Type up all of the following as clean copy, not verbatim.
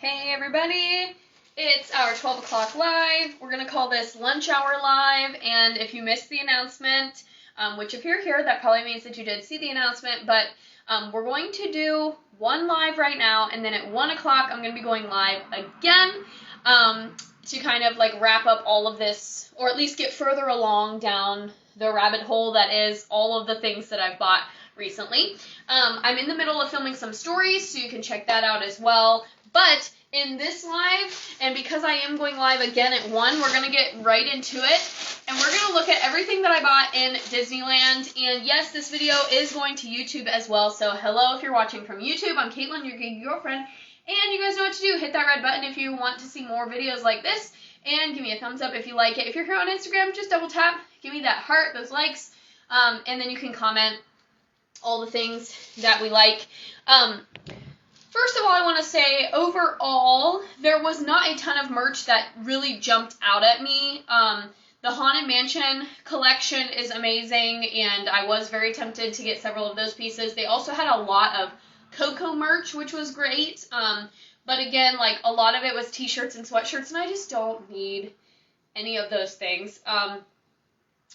Hey everybody, it's our 12 o'clock live. We're going to call this lunch hour live, and if you missed the announcement, which if you're here, that probably means that you did see the announcement, but we're going to do one live right now, and then at 1 o'clock I'm going to be going live again to kind of like wrap up all of this, or at least get further along down the rabbit hole that is all of the things that I've bought recently. I'm in the middle of filming some stories, so you can check that out as well. But in this live, and because I am going live again at 1, we're going to get right into it. And we're going to look at everything that I bought in Disneyland. And yes, this video is going to YouTube as well. So hello if you're watching from YouTube. I'm Caitlin, your geeky girlfriend. And you guys know what to do. Hit that red button if you want to see more videos like this. And give me a thumbs up if you like it. If you're here on Instagram, just double tap. Give me that heart, those likes. And then you can comment all the things that we like. First of all, I want to say, overall, there was not a ton of merch that really jumped out at me. The Haunted Mansion collection is amazing, and I was very tempted to get several of those pieces. They also had a lot of Coco merch, which was great. But again, like, a lot of it was t-shirts and sweatshirts, and I just don't need any of those things.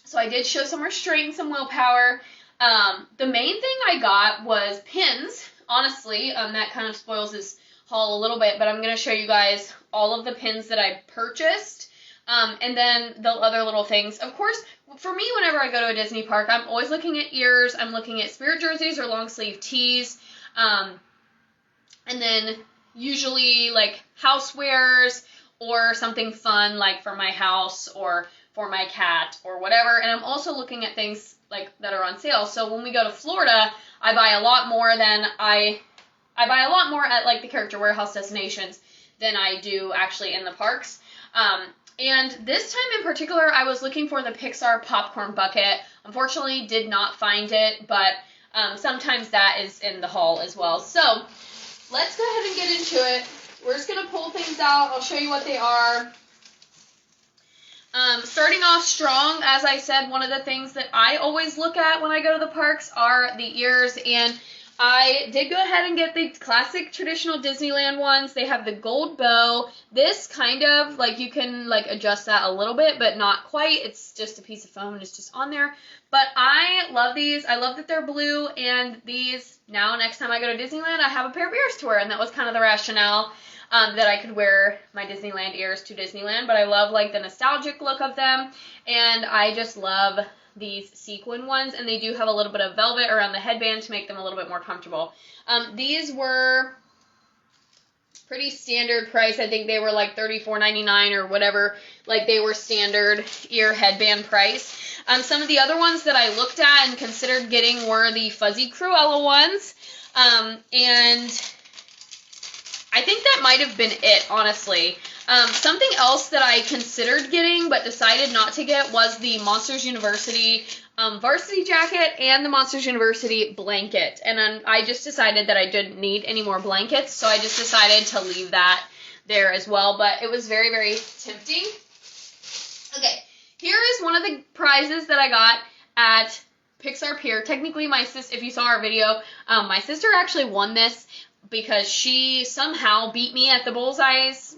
So I did show some restraint and some willpower. The main thing I got was pins. Honestly, that kind of spoils this haul a little bit, but I'm going to show you guys all of the pins that I purchased, and then the other little things. Of course, for me, whenever I go to a Disney park, I'm always looking at ears, I'm looking at spirit jerseys or long sleeve tees, and then usually like housewares or something fun like for my house or for my cat or whatever, and I'm also looking at things like that are on sale. So when we go to Florida, I buy a lot more than I buy a lot more at like the Character Warehouse destinations than I do actually in the parks. And this time in particular, I was looking for the Pixar popcorn bucket. Unfortunately, did not find it, but sometimes that is in the haul as well. So let's go ahead and get into it. We're just gonna pull things out. I'll show you what they are. Starting off strong, as I said, one of the things that I always look at when I go to the parks are the ears, and I did go ahead and get the classic traditional Disneyland ones. They have the gold bow. This kind of, like, you can, like, adjust that a little bit, but not quite. It's just a piece of foam and it's just on there. But I love these. I love that they're blue, and these, now next time I go to Disneyland, I have a pair of ears to wear, and that was kind of the rationale. That I could wear my Disneyland ears to Disneyland, but I love like the nostalgic look of them, and I just love these sequin ones, and they do have a little bit of velvet around the headband to make them a little bit more comfortable. These were pretty standard price. I think they were like $34.99 or whatever, like they were standard ear headband price. Some of the other ones that I looked at and considered getting were the fuzzy Cruella ones, and I think that might have been it, honestly. Something else that I considered getting but decided not to get was the Monsters University varsity jacket and the Monsters University blanket. And I just decided that I didn't need any more blankets, so I just decided to leave that there as well. But it was very, very tempting. Okay, here is one of the prizes that I got at Pixar Pier. Technically, my sister, if you saw our video, my sister actually won this, because she somehow beat me at the Bullseyes,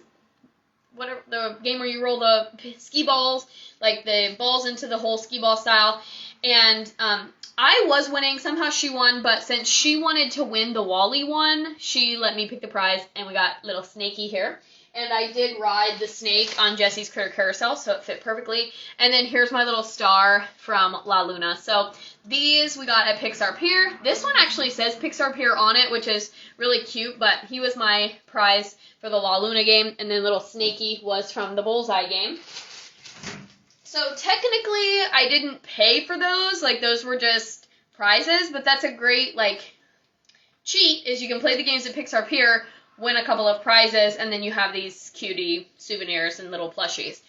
whatever, the game where you roll the ski balls, like the balls into the whole ski ball style, and I was winning, somehow she won, but since she wanted to win the Wall-E one, she let me pick the prize, and we got little Snakey here. And I did ride the snake on Jesse's Critter Carousel, so it fit perfectly. And then here's my little star from La Luna. So these we got at Pixar Pier. This one actually says Pixar Pier on it, which is really cute, but he was my prize for the La Luna game, and then little Snakey was from the Bullseye game. So technically, I didn't pay for those. Like, those were just prizes, but that's a great, like, cheat, is you can play the games at Pixar Pier, win a couple of prizes, and then you have these cutie souvenirs and little plushies.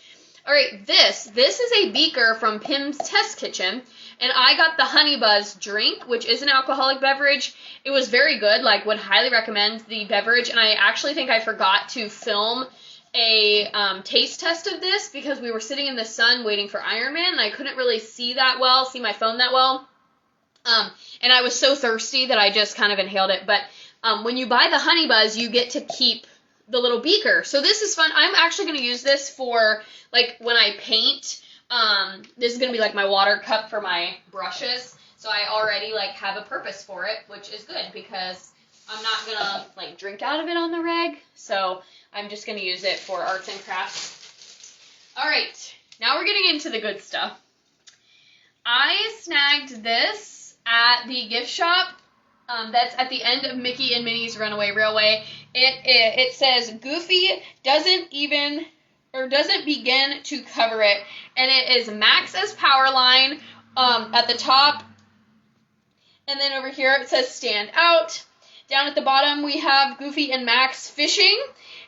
Alright, this is a beaker from Pim's Test Kitchen, and I got the Honey Buzz drink, which is an alcoholic beverage. It was very good, like, would highly recommend the beverage, and I actually think I forgot to film a taste test of this, because we were sitting in the sun waiting for Iron Man, and I couldn't really see my phone that well, and I was so thirsty that I just kind of inhaled it. But when you buy the Honey Buzz, you get to keep the little beaker. So this is fun. I'm actually going to use this for, like, when I paint. This is going to be, like, my water cup for my brushes. So I already, like, have a purpose for it, which is good because I'm not going to, like, drink out of it on the reg. So I'm just going to use it for arts and crafts. All right. Now we're getting into the good stuff. I snagged this at the gift shop. That's at the end of Mickey and Minnie's Runaway Railway. It says Goofy doesn't begin to cover it, and it is Max's power line at the top, and then over here it says stand out. Down at the bottom we have Goofy and Max fishing,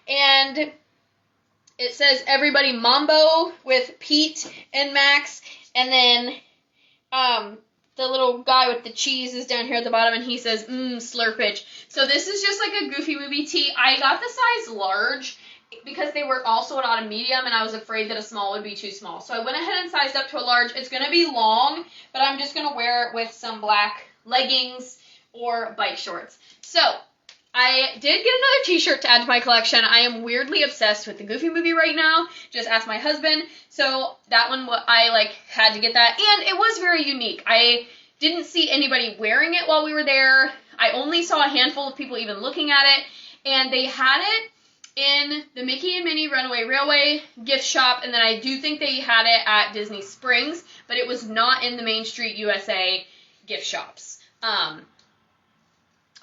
and it says everybody mambo with Pete and Max, and then the little guy with the cheese is down here at the bottom, and he says, slurpage. So this is just like a Goofy movie tee. I got the size large because they were also out of medium, and I was afraid that a small would be too small. So I went ahead and sized up to a large. It's going to be long, but I'm just going to wear it with some black leggings or bike shorts. So I did get another t-shirt to add to my collection. I am weirdly obsessed with the Goofy movie right now. Just ask my husband. So that one, I had to get that. And it was very unique. I didn't see anybody wearing it while we were there. I only saw a handful of people even looking at it. And they had it in the Mickey and Minnie Runaway Railway gift shop. And then I do think they had it at Disney Springs. But it was not in the Main Street USA gift shops.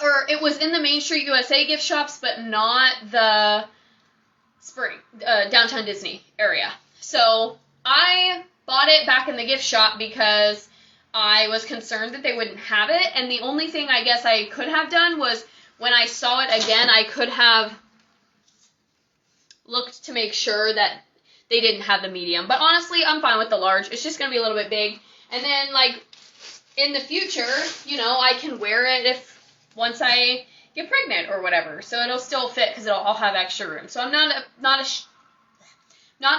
Or it was in the Main Street USA gift shops, but not the downtown Disney area. So I bought it back in the gift shop because I was concerned that they wouldn't have it. And the only thing I guess I could have done was when I saw it again, I could have looked to make sure that they didn't have the medium. But honestly, I'm fine with the large. It's just going to be a little bit big. And then, in the future, I can wear it once I get pregnant or whatever. So it'll still fit because I'll have extra room. So I'm not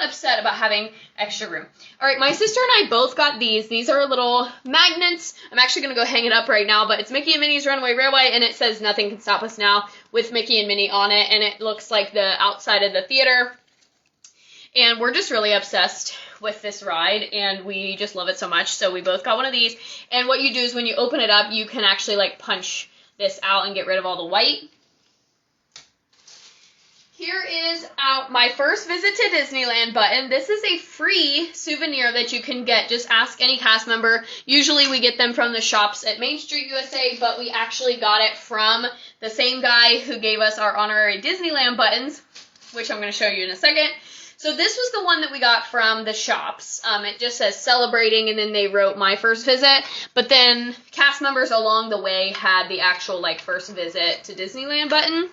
upset about having extra room. All right, my sister and I both got these. These are little magnets. I'm actually going to go hang it up right now, but it's Mickey and Minnie's Runaway Railway, and it says Nothing Can Stop Us Now with Mickey and Minnie on it, and it looks like the outside of the theater. And we're just really obsessed with this ride, and we just love it so much. So we both got one of these, and what you do is when you open it up, you can actually punch this out and get rid of all the white. Here is my first visit to Disneyland button. This is a free souvenir that you can get. Just ask any cast member. Usually we get them from the shops at Main Street USA, but we actually got it from the same guy who gave us our honorary Disneyland buttons, which I'm going to show you in a second. So this was the one that we got from the shops. It just says celebrating, and then they wrote my first visit. But then cast members along the way had the actual first visit to Disneyland button.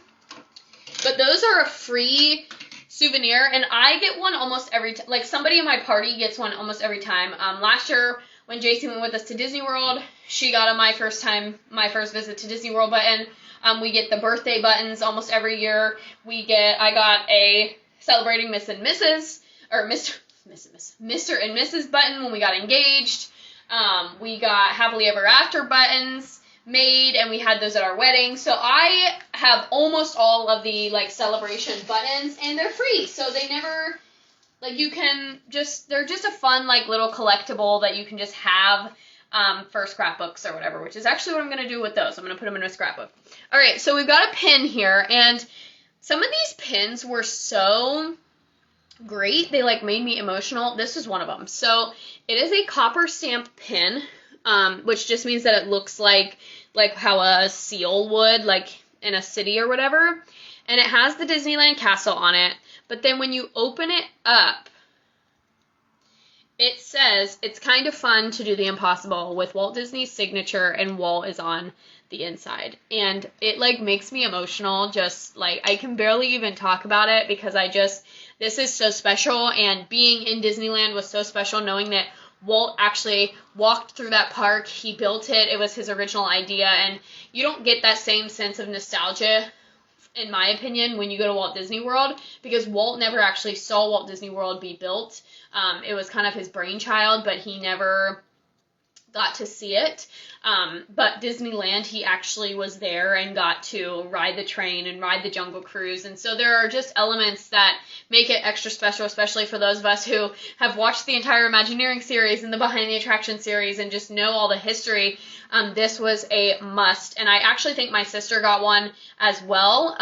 But those are a free souvenir, and I get one almost every time. Somebody in my party gets one almost every time. Last year when JC went with us to Disney World, she got my first visit to Disney World button. We get the birthday buttons almost every year. I got a celebrating Mr. and Mrs. button when we got engaged. We got happily ever after buttons made, and we had those at our wedding. So I have almost all of the celebration buttons, and they're free. So they never they're just a fun little collectible that you can just have for scrapbooks or whatever, which is actually what I'm going to do with those. I'm going to put them in a scrapbook. All right, so we've got a pin here, and some of these pins were so great. They made me emotional. This is one of them. So it is a copper stamp pin, which just means that it looks like how a seal would, in a city or whatever. And it has the Disneyland castle on it. But then when you open it up, it says it's kind of fun to do the impossible with Walt Disney's signature, and Walt is on the inside. And it makes me emotional. Just I can barely even talk about it because this is so special, and being in Disneyland was so special, knowing that Walt actually walked through that park. He built it. It was his original idea, and you don't get that same sense of nostalgia, in my opinion, when you go to Walt Disney World, because Walt never actually saw Walt Disney World be built. It was kind of his brainchild, but he never got to see it. But Disneyland, he actually was there and got to ride the train and ride the Jungle Cruise. And so there are just elements that make it extra special, especially for those of us who have watched the entire Imagineering series and the Behind the Attraction series and just know all the history. This was a must. And I actually think my sister got one as well.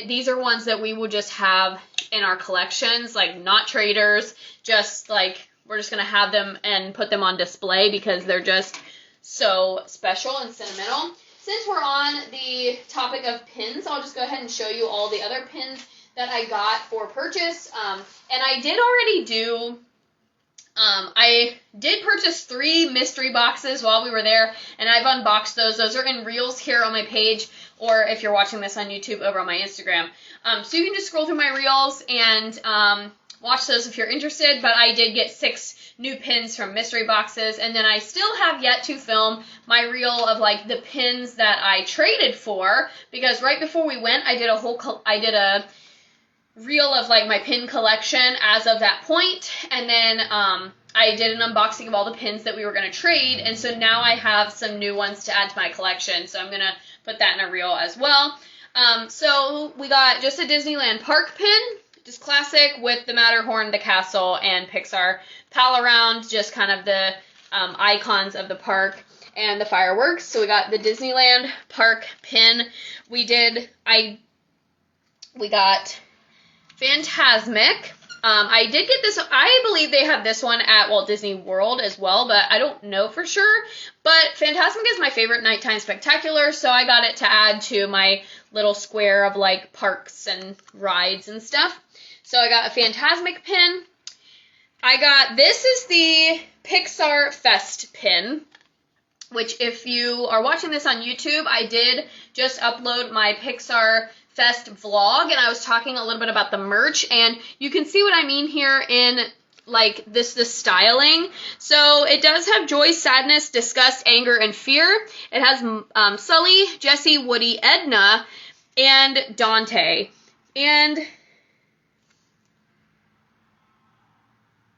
These are ones that we will just have in our collections, like not traders, just like we're just going to have them and put them on display because they're just so special and sentimental. Since we're on the topic of pins, I'll just go ahead and show you all the other pins that I got for purchase. And I did already do, I did purchase 3 mystery boxes while we were there, and I've unboxed those. Those are in reels here on my page, or if you're watching this on YouTube, over on my Instagram. So you can just scroll through my reels and watch those if you're interested, but I did get 6 new pins from mystery boxes, and then I still have yet to film my reel of like the pins that I traded for, because right before we went, I did a reel of like my pin collection as of that point, and then I did an unboxing of all the pins that we were going to trade, and so now I have some new ones to add to my collection, so I'm going to put that in a reel as well. So we got just a Disneyland park pin, just classic, with the Matterhorn, the castle, and Pixar pal around, just kind of the icons of the park and the fireworks. So we got the Disneyland park pin. We got Fantasmic. I did get this. I believe they have this one at Walt Disney World as well, but I don't know for sure. But Fantasmic is my favorite nighttime spectacular, so I got it to add to my little square of like parks and rides and stuff. So I got a Fantasmic pin. This is the Pixar Fest pin, which if you are watching this on YouTube, I did just upload my Pixar Fest vlog, and I was talking a little bit about the merch, and you can see what I mean here in like the styling. So it does have joy, sadness, disgust, anger, and fear. It has Sully, Jesse, Woody, Edna, and Dante. And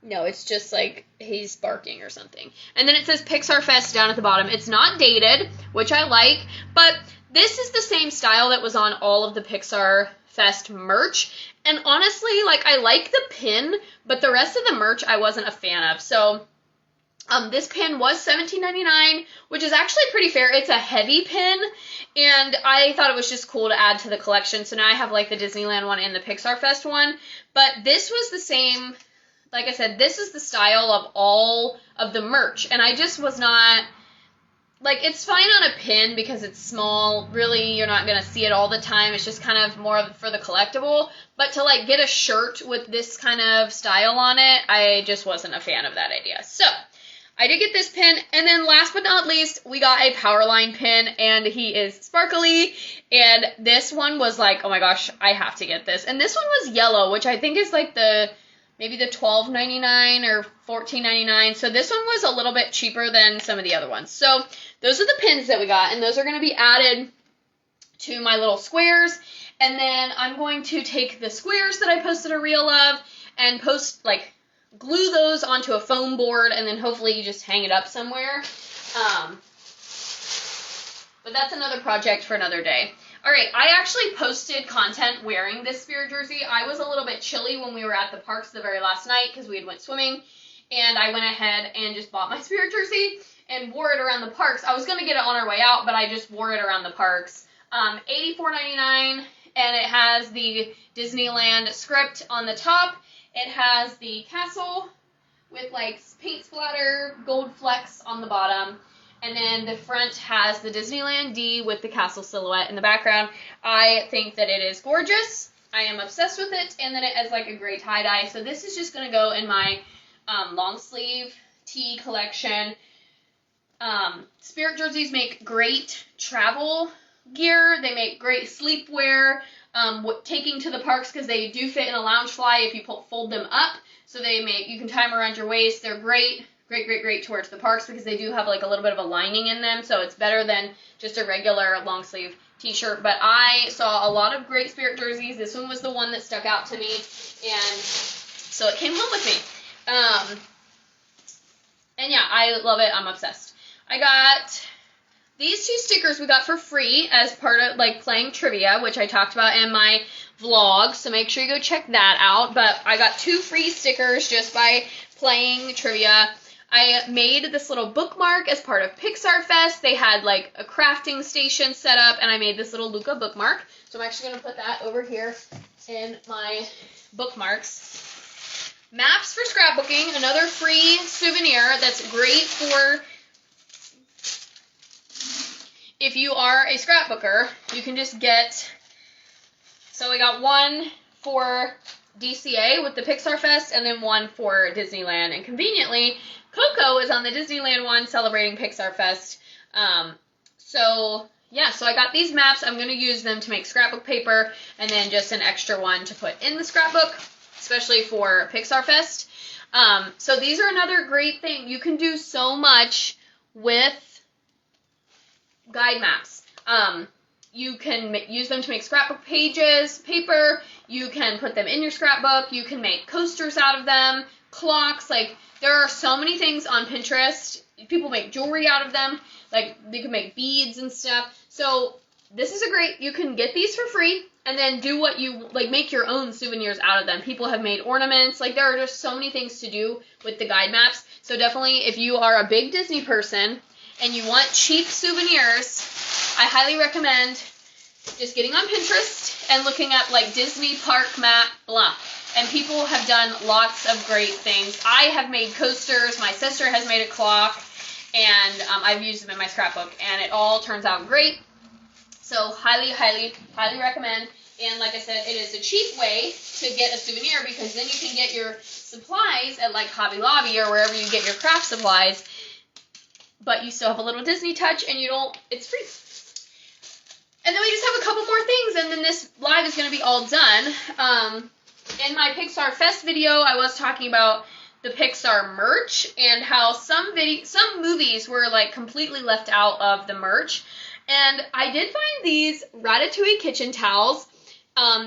no, it's just like he's barking or something. And then it says Pixar Fest down at the bottom. It's not dated, which I like, but this is the same style that was on all of the Pixar Fest merch. And honestly, like, I like the pin, but the rest of the merch I wasn't a fan of. So this pin was $17.99, which is actually pretty fair. It's a heavy pin, and I thought it was just cool to add to the collection. So now I have like the Disneyland one and the Pixar Fest one. But this was the same. Like I said, this is the style of all of the merch, and I just was not, like, it's fine on a pin because it's small. Really, you're not going to see it all the time. It's just kind of more for the collectible. But to, like, get a shirt with this kind of style on it, I just wasn't a fan of that idea. So I did get this pin, and then last but not least, we got a Powerline pin, and he is sparkly, and this one was like, oh my gosh, I have to get this. And this one was yellow, which I think is like maybe the $12.99 or $14.99. So this one was a little bit cheaper than some of the other ones. So those are the pins that we got, and those are going to be added to my little squares. And then I'm going to take the squares that I posted a reel of and glue those onto a foam board, and then hopefully you just hang it up somewhere. But that's another project for another day. All right, I actually posted content wearing this Spirit jersey. I was a little bit chilly when we were at the parks the very last night because we had went swimming, and I went ahead and just bought my Spirit jersey and wore it around the parks. I was going to get it on our way out, but I just wore it around the parks. $84.99, and it has the Disneyland script on the top. It has the castle with like paint splatter, gold flecks on the bottom. And then the front has the Disneyland D with the castle silhouette in the background. I think that it is gorgeous. I am obsessed with it. And then it has like a gray tie-dye. So this is just going to go in my long sleeve tee collection. Spirit jerseys make great travel gear. They make great sleepwear. Taking to the parks because they do fit in a lounge fly if you fold them up. So you can tie them around your waist. They're great. Great towards the parks because they do have like a little bit of a lining in them, so it's better than just a regular long sleeve t-shirt. But I saw a lot of great Spirit jerseys. This one was the one that stuck out to me, and so it came home with me. And yeah, I love it. I'm obsessed. I got these 2 stickers we got for free as part of like playing trivia, which I talked about in my vlog, so make sure you go check that out. But I got 2 free stickers just by playing trivia. I made this little bookmark as part of Pixar Fest. They had like a crafting station set up, and I made this little Luca bookmark. So I'm actually going to put that over here in my bookmarks. Maps for scrapbooking, another free souvenir that's great for if you are a scrapbooker. You can just get, so we got one for DCA with the Pixar Fest and then one for Disneyland. And conveniently, Coco is on the Disneyland one celebrating Pixar Fest. So I got these maps. I'm going to use them to make scrapbook paper and then just an extra one to put in the scrapbook, especially for Pixar Fest. So these are another great thing. You can do so much with guide maps. You can use them to make scrapbook paper. You can put them in your scrapbook. You can make coasters out of them, clocks. Like, there are so many things on Pinterest. People make jewelry out of them. Like, they can make beads and stuff. So this is you can get these for free and then do what you, like, make your own souvenirs out of them. People have made ornaments. Like, there are just so many things to do with the guide maps. So definitely, if you are a big Disney person and you want cheap souvenirs, I highly recommend just getting on Pinterest and looking up, like, Disney park map, blah. And people have done lots of great things. I have made coasters. My sister has made a clock. And I've used them in my scrapbook. And it all turns out great. So highly, highly, highly recommend. And like I said, it is a cheap way to get a souvenir because then you can get your supplies at, like, Hobby Lobby or wherever you get your craft supplies. But you still have a little Disney touch and it's free. And then we just have a couple more things, and then this live is going to be all done. In my Pixar Fest video, I was talking about the Pixar merch and how some movies were, like, completely left out of the merch. And I did find these Ratatouille kitchen towels.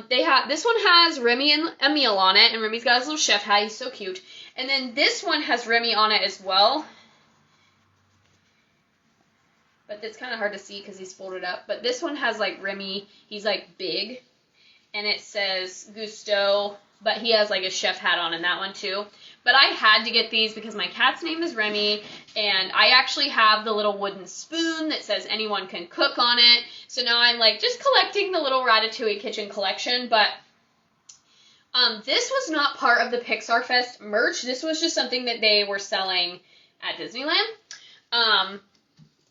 This one has Remy and Emile on it, and Remy's got his little chef hat. He's so cute. And then this one has Remy on it as well. But it's kind of hard to see because he's folded up. But this one has, like, Remy. He's, like, big. And it says Gusteau. But he has, like, a chef hat on in that one, too. But I had to get these because my cat's name is Remy. And I actually have the little wooden spoon that says anyone can cook on it. So now I'm, like, just collecting the little Ratatouille kitchen collection. But this was not part of the Pixar Fest merch. This was just something that they were selling at Disneyland.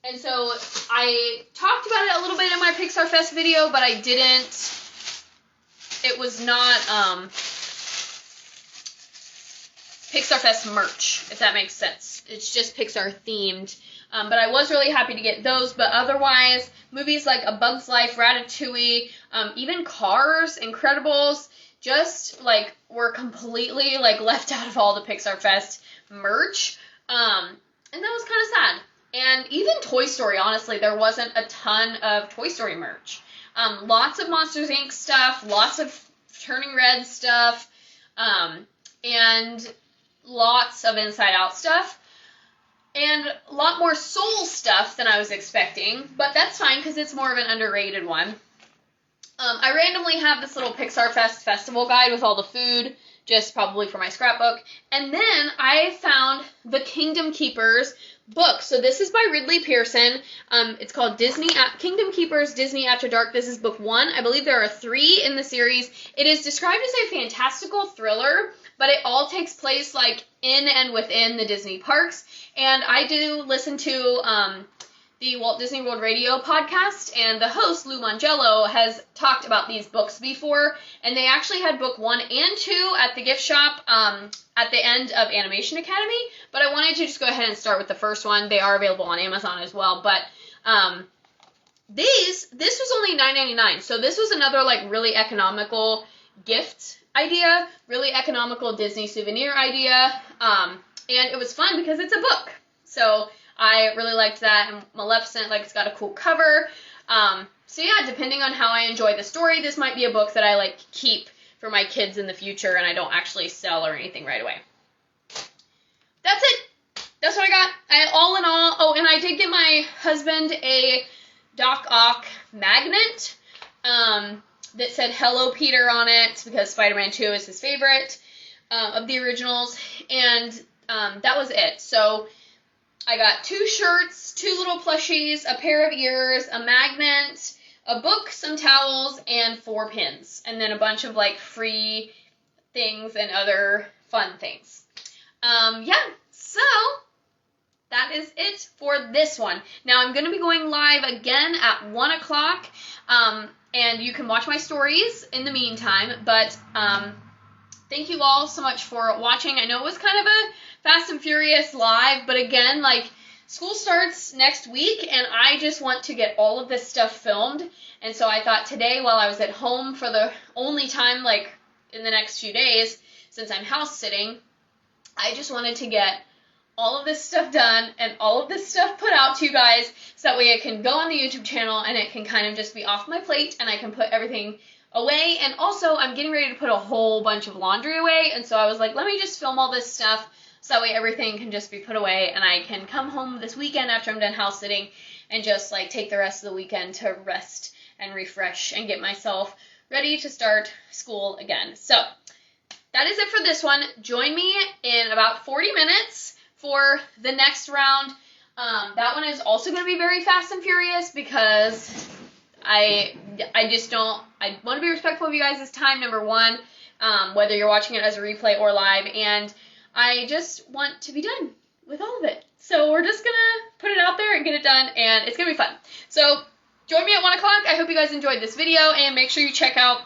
And so I talked about it a little bit in my Pixar Fest video, but I didn't, it was not Pixar Fest merch, if that makes sense. It's just Pixar themed. But I was really happy to get those, but otherwise, movies like A Bug's Life, Ratatouille, even Cars, Incredibles, just, like, were completely, like, left out of all the Pixar Fest merch. And that was kind of sad. And even Toy Story, honestly, there wasn't a ton of Toy Story merch. Lots of Monsters, Inc. stuff, lots of Turning Red stuff, and lots of Inside Out stuff, and a lot more Soul stuff than I was expecting, but that's fine because it's more of an underrated one. I randomly have this little Pixar Fest festival guide with all the food, just probably for my scrapbook, and then I found the Kingdom Keepers book. So this is by Ridley Pearson. It's called Kingdom Keepers Disney After Dark. This is book 1. I believe there are 3 in the series. It is described as a fantastical thriller, but it all takes place, like, in and within the Disney parks. And I do listen to the Walt Disney World Radio podcast, and the host, Lou Mangello, has talked about these books before, and they actually had book 1 and 2 at the gift shop at the end of Animation Academy, but I wanted to just go ahead and start with the first one. They are available on Amazon as well, but this was only $9.99, so this was another, like, really economical gift idea, really economical Disney souvenir idea, and it was fun because it's a book, so I really liked that, and Maleficent, like, it's got a cool cover. So yeah, depending on how I enjoy the story, this might be a book that I, like, keep for my kids in the future and I don't actually sell or anything right away. That's it. that's what I got. All in all, oh, and I did get my husband a Doc Ock magnet that said Hello Peter on it because Spider-Man 2 is his favorite of the originals, and that was it. So I got 2 shirts, 2 little plushies, a pair of ears, a magnet, a book, some towels, and 4 pins, and then a bunch of like free things and other fun things. Yeah, so that is it for this one. Now I'm going to be going live again at 1 o'clock, and you can watch my stories in the meantime, but thank you all so much for watching. I know it was kind of a Fast and Furious live, but again, like, school starts next week, and I just want to get all of this stuff filmed, and so I thought today, while I was at home for the only time, like, in the next few days, since I'm house sitting, I just wanted to get all of this stuff done and all of this stuff put out to you guys, so that way it can go on the YouTube channel, and it can kind of just be off my plate, and I can put everything away. And also, I'm getting ready to put a whole bunch of laundry away, and so I was like, let me just film all this stuff, so that way everything can just be put away, and I can come home this weekend after I'm done house sitting and just like take the rest of the weekend to rest and refresh and get myself ready to start school again. So that is it for this one. Join me in about 40 minutes for the next round. That one is also going to be very Fast and Furious because I want to be respectful of you guys' time, number one, whether you're watching it as a replay or live, and I just want to be done with all of it. So we're just going to put it out there and get it done, and it's going to be fun. So join me at 1 o'clock. I hope you guys enjoyed this video, and make sure you check out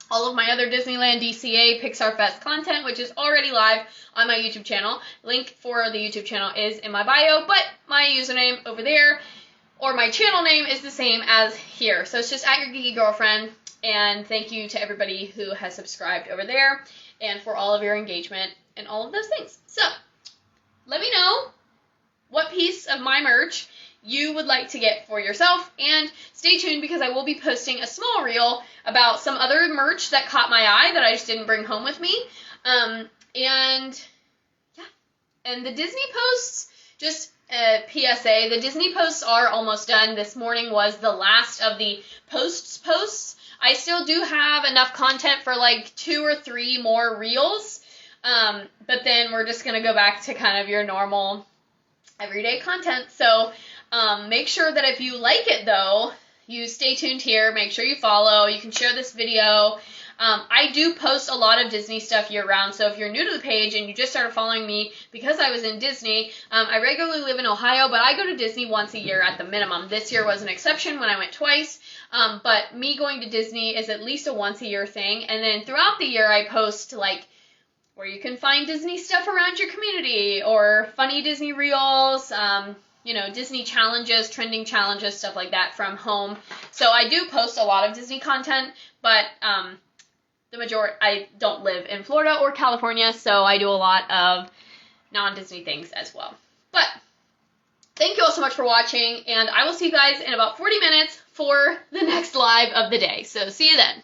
all of my other Disneyland, DCA, Pixar Fest content, which is already live on my YouTube channel. Link for the YouTube channel is in my bio, but my username over there, or my channel name, is the same as here. So it's just at your geeky girlfriend, and thank you to everybody who has subscribed over there, and for all of your engagement and all of those things. So let me know what piece of my merch you would like to get for yourself, and stay tuned because I will be posting a small reel about some other merch that caught my eye that I just didn't bring home with me. And yeah, and the Disney posts, just PSA, the Disney posts are almost done. This morning was the last of the posts. I still do have enough content for like 2 or 3 more reels, but then we're just going to go back to kind of your normal everyday content. So make sure that if you like it, though, you stay tuned here. Make sure you follow. You can share this video. I do post a lot of Disney stuff year-round, so if you're new to the page and you just started following me because I was in Disney, I regularly live in Ohio, but I go to Disney once a year at the minimum. This year was an exception when I went twice, but me going to Disney is at least a once-a-year thing, and then throughout the year I post, like, where you can find Disney stuff around your community, or funny Disney reels, you know, Disney challenges, trending challenges, stuff like that from home. So I do post a lot of Disney content, but the majority, I don't live in Florida or California, so I do a lot of non-Disney things as well. But thank you all so much for watching, and I will see you guys in about 40 minutes for the next live of the day. So see you then.